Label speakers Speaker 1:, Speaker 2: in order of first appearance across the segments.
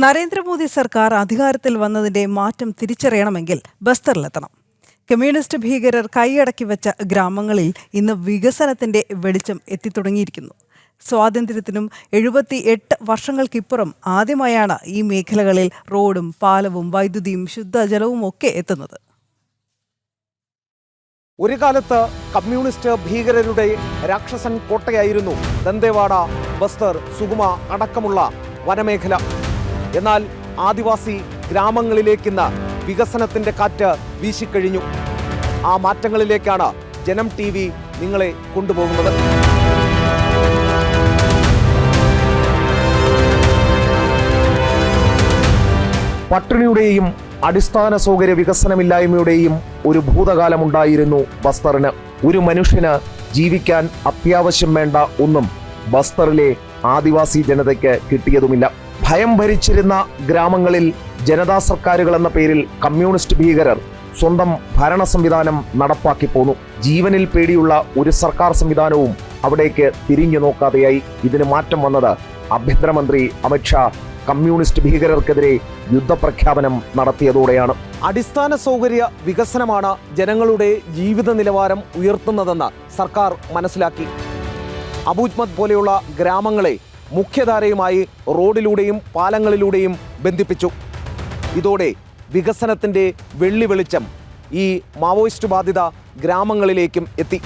Speaker 1: നരേന്ദ്രമോദി സർക്കാർ അധികാരത്തിൽ വന്നതിന്റെ മാറ്റം തിരിച്ചറിയണമെങ്കിൽ ബസ്തറിലെത്തണം. കമ്മ്യൂണിസ്റ്റ് ഭീകരർ കൈയടക്കി വെച്ച ഗ്രാമങ്ങളിൽ ഇന്ന് വികസനത്തിന്റെ വെളിച്ചം എത്തിത്തുടങ്ങിയിരിക്കുന്നു. സ്വാതന്ത്ര്യത്തിനും 78 വർഷങ്ങൾക്കിപ്പുറം ആദ്യമായാണ് ഈ മേഖലകളിൽ റോഡും പാലവും വൈദ്യുതിയും ശുദ്ധജലവും ഒക്കെ എത്തുന്നത്.
Speaker 2: ഒരു കാലത്ത് കമ്മ്യൂണിസ്റ്റ് ഭീകരരുടെ രാക്ഷസൻ കോട്ടയായിരുന്നു ദന്തേവാഡ, ബസ്തർ, സുഗമ അടക്കമുള്ള വനമേഖല. എന്നാൽ ആദിവാസി ഗ്രാമങ്ങളിലേക്കിന്ന് വികസനത്തിന്റെ കാറ്റ് വീശിക്കഴിഞ്ഞു. ആ മാറ്റങ്ങളിലേക്കാണ് ജനം TV നിങ്ങളെ കൊണ്ടുപോകുന്നത്. പട്ടിണിയുടെയും അടിസ്ഥാന സൗകര്യ വികസനമില്ലായ്മയുടെയും ഒരു ഭൂതകാലമുണ്ടായിരുന്നു ബസ്തറിന്. ഒരു മനുഷ്യന് ജീവിക്കാൻ അത്യാവശ്യം വേണ്ട ഒന്നും ബസ്തറിലെ ആദിവാസി ജനതയ്ക്ക് കിട്ടിയതുമില്ല. ഭയം ഭരിച്ചിരുന്ന ഗ്രാമങ്ങളിൽ ജനതാ സർക്കാരുകൾ എന്ന പേരിൽ കമ്മ്യൂണിസ്റ്റ് ഭീകരർ സ്വന്തം ഭരണ സംവിധാനം നടപ്പാക്കി പോന്നു. ജീവനിൽ പേടിയുള്ള ഒരു സർക്കാർ സംവിധാനവും അവിടേക്ക് തിരിഞ്ഞു നോക്കാതെയായി. ഇതിന് മാറ്റം വന്നത് ആഭ്യന്തരമന്ത്രി അമിത്ഷാ കമ്മ്യൂണിസ്റ്റ് ഭീകരർക്കെതിരെ യുദ്ധപ്രഖ്യാപനം നടത്തിയതോടെയാണ്. അടിസ്ഥാന സൗകര്യ വികസനമാണ് ജനങ്ങളുടെ ജീവിത നിലവാരം ഉയർത്തുന്നതെന്ന് സർക്കാർ മനസ്സിലാക്കി. അബൂജ്മത് പോലെയുള്ള ഗ്രാമങ്ങളെ മുഖ്യധാരയുമായി റോഡിലൂടെയും പാലങ്ങളിലൂടെയും ബന്ധിപ്പിച്ചു. ഇതോടെ വികസനത്തിൻ്റെ വെള്ളി വെളിച്ചം ഈ മാവോയിസ്റ്റ് ബാധിത ഗ്രാമങ്ങളിലേക്കും എത്തി.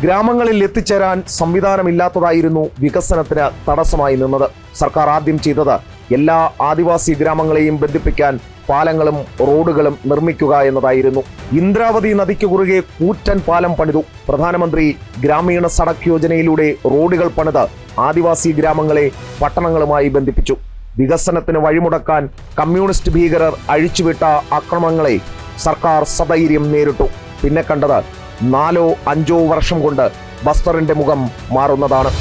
Speaker 2: ഗ്രാമങ്ങളിൽ എത്തിച്ചേരാൻ സംവിധാനമില്ലാത്തതായിരുന്നു വികസനത്തിന് തടസ്സമായി നിന്നത്. സർക്കാർ ആദ്യം ചെയ്തത് എല്ലാ ആദിവാസി ഗ്രാമങ്ങളെയും ബന്ധിപ്പിക്കാൻ പാലങ്ങളും റോഡുകളും നിർമ്മിക്കുക എന്നതായിരുന്നു. ഇന്ദ്രാവതി നദിക്ക് കുറുകെ കൂറ്റൻ പാലം പണിതു. പ്രധാനമന്ത്രി ഗ്രാമീണ സഡക് യോജനയിലൂടെ റോഡുകൾ പണിത് ആദിവാസി ഗ്രാമങ്ങളെ പട്ടണങ്ങളുമായി ബന്ധിപ്പിച്ചു. വികസനത്തിന് വഴിമുടക്കാൻ കമ്മ്യൂണിസ്റ്റ് ഭീകരർ അഴിച്ചുവിട്ട ആക്രമണങ്ങളെ സർക്കാർ സധൈര്യം നേരിട്ടു. പിന്നെ കണ്ടത് 4-5 വർഷം കൊണ്ട് ബസ്തറിന്റെ മുഖം മാറുന്നതാണ്.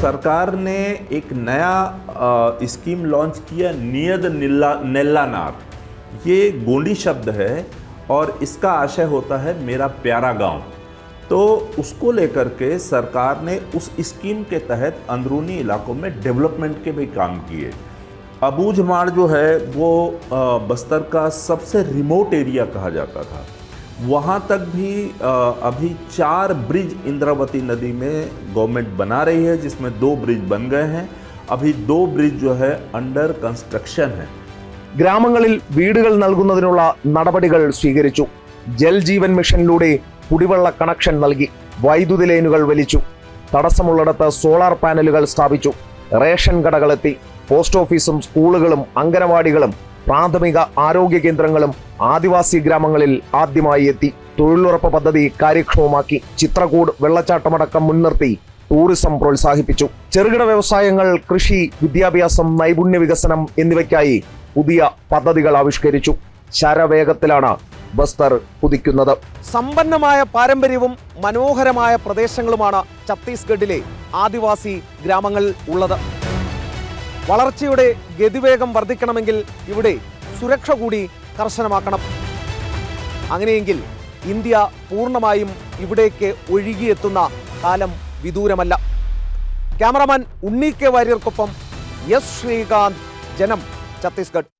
Speaker 3: सरकार ने एक नया स्कीम लॉन्च किया, नियत नेल्लानार। ये गोंडी शब्द है और इसका आशय होता है मेरा प्यारा गांव। तो उसको लेकर के सरकार ने उस स्कीम के तहत अंदरूनी इलाकों में डेवलपमेंट के भी काम किए। अबूझमाड़ जो है वो बस्तर का सबसे रिमोट एरिया कहा जाता था। वहाँ तक भी अभी 4 ब्रिज इंद्रावती नदी में गवर्नमेंट बना रही है, जिसमें 2 ब्रिज बन गए हैं। अभी 2 ब्रिज जो है अंडर कंस्ट्रक्शन है.
Speaker 2: ഗ്രാമങ്ങളിൽ വീടുകൾ നൽകുന്നതിനുള്ള നടപടികൾ സ്വീകരിച്ചു. ജൽ ജീവൻ മിഷനിലൂടെ കുടിവെള്ള കണക്ഷൻ നൽകി. വൈദ്യുതി ലൈനുകൾ വലിച്ചു. തടസ്സമുള്ളിടത്ത് സോളാർ പാനലുകൾ സ്ഥാപിച്ചു. റേഷൻ കടകളെത്തി. പോസ്റ്റ് ഓഫീസും സ്കൂളുകളും അംഗനവാടികളും പ്രാഥമിക ആരോഗ്യ കേന്ദ്രങ്ങളും ആദിവാസി ഗ്രാമങ്ങളിൽ ആദ്യമായി എത്തി. തൊഴിലുറപ്പ് പദ്ധതി കാര്യക്ഷമമാക്കി. ചിത്രകൂട് വെള്ളച്ചാട്ടമടക്കം മുൻനിർത്തി ടൂറിസം പ്രോത്സാഹിപ്പിച്ചു. ചെറുകിട വ്യവസായങ്ങൾ, കൃഷി, വിദ്യാഭ്യാസം, നൈപുണ്യ വികസനം എന്നിവയ്ക്കായി പുതിയ പദ്ധതികൾ ആവിഷ്കരിച്ചു. ശരവേഗത്തിലാണ് ബസ്തർ കുതിക്കുന്നത്. സമ്പന്നമായ പാരമ്പര്യവും മനോഹരമായ പ്രദേശങ്ങളുമാണ് ഛത്തീസ്ഗഡിലെ ആദിവാസി ഗ്രാമങ്ങൾ ഉള്ളത്. വളർച്ചയുടെ ഗതിവേഗം വർദ്ധിക്കണമെങ്കിൽ ഇവിടെ സുരക്ഷ കൂടി കർശനമാക്കണം. അങ്ങനെയെങ്കിൽ ഇന്ത്യ പൂർണ്ണമായും ഇവിടേക്ക് ഒഴുകിയെത്തുന്ന കാലം വിദൂരമല്ല. ക്യാമറമാൻ ഉണ്ണി കെ വാര്യർക്കൊപ്പം എസ് ശ്രീകാന്ത്, ജനം, ഛത്തീസ്ഗഡ്.